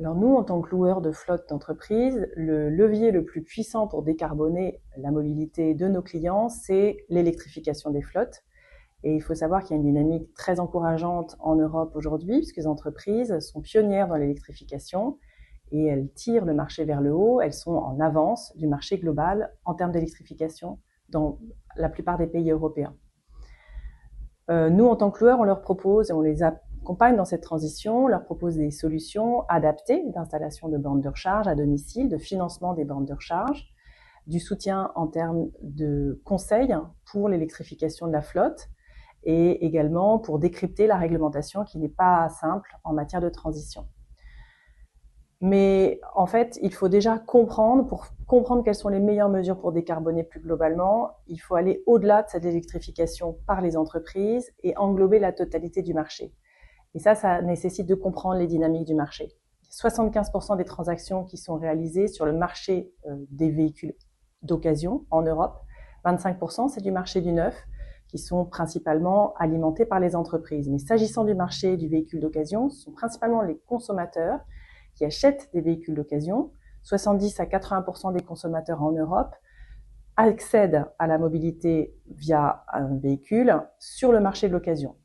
Alors nous, en tant que loueurs de flotte d'entreprise, le levier le plus puissant pour décarboner la mobilité de nos clients, c'est l'électrification des flottes. Et il faut savoir qu'il y a une dynamique très encourageante en Europe aujourd'hui, puisque les entreprises sont pionnières dans l'électrification et elles tirent le marché vers le haut. Elles sont en avance du marché global en termes d'électrification dans la plupart des pays européens. Nous, en tant que loueurs, on leur propose et on les accompagne dans cette transition, on leur propose des solutions adaptées d'installation de bornes de recharge à domicile, de financement des bornes de recharge, du soutien en termes de conseils pour l'électrification de la flotte et également pour décrypter la réglementation qui n'est pas simple en matière de transition. Mais en fait, il faut déjà comprendre, pour comprendre quelles sont les meilleures mesures pour décarboner plus globalement, il faut aller au-delà de cette électrification par les entreprises et englober la totalité du marché. Et ça nécessite de comprendre les dynamiques du marché. 75% des transactions qui sont réalisées sur le marché des véhicules d'occasion en Europe, 25% c'est du marché du neuf, qui sont principalement alimentés par les entreprises. Mais s'agissant du marché du véhicule d'occasion, ce sont principalement les consommateurs qui achètent des véhicules d'occasion. 70 à 80% des consommateurs en Europe accèdent à la mobilité via un véhicule sur le marché de l'occasion.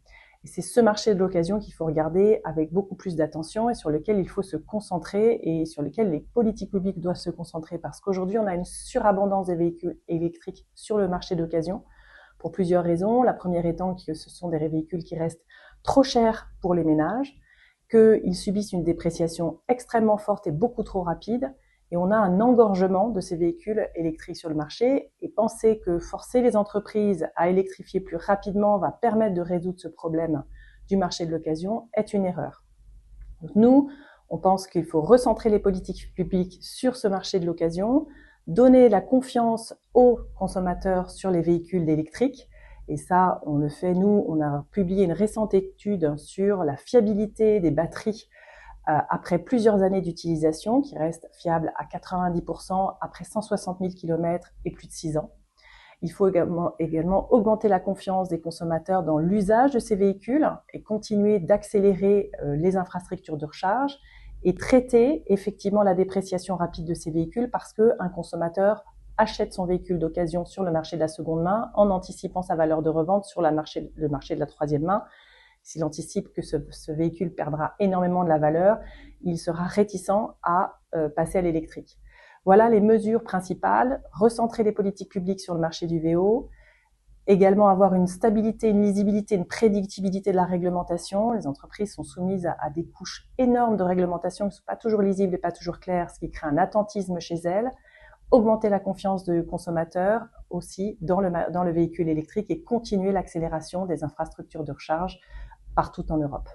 Et c'est ce marché de l'occasion qu'il faut regarder avec beaucoup plus d'attention et sur lequel il faut se concentrer et sur lequel les politiques publiques doivent se concentrer parce qu'aujourd'hui, on a une surabondance des véhicules électriques sur le marché d'occasion pour plusieurs raisons. La première étant que ce sont des véhicules qui restent trop chers pour les ménages, qu'ils subissent une dépréciation extrêmement forte et beaucoup trop rapide, et on a un engorgement de ces véhicules électriques sur le marché, et penser que forcer les entreprises à électrifier plus rapidement va permettre de résoudre ce problème du marché de l'occasion est une erreur. Donc nous, on pense qu'il faut recentrer les politiques publiques sur ce marché de l'occasion, donner la confiance aux consommateurs sur les véhicules électriques. Et ça, on le fait, nous, on a publié une récente étude sur la fiabilité des batteries après plusieurs années d'utilisation, qui reste fiable à 90% après 160 000 km et plus de 6 ans. Il faut également augmenter la confiance des consommateurs dans l'usage de ces véhicules et continuer d'accélérer les infrastructures de recharge et traiter effectivement la dépréciation rapide de ces véhicules parce qu'un consommateur achète son véhicule d'occasion sur le marché de la seconde main en anticipant sa valeur de revente sur le marché de la troisième main. S'il anticipe que ce véhicule perdra énormément de la valeur, il sera réticent à passer à l'électrique. Voilà les mesures principales, recentrer les politiques publiques sur le marché du VO, également avoir une stabilité, une lisibilité, une prédictibilité de la réglementation. Les entreprises sont soumises à des couches énormes de réglementation qui ne sont pas toujours lisibles et pas toujours claires, ce qui crée un attentisme chez elles. Augmenter la confiance du consommateur aussi dans le véhicule électrique et continuer l'accélération des infrastructures de recharge partout en Europe.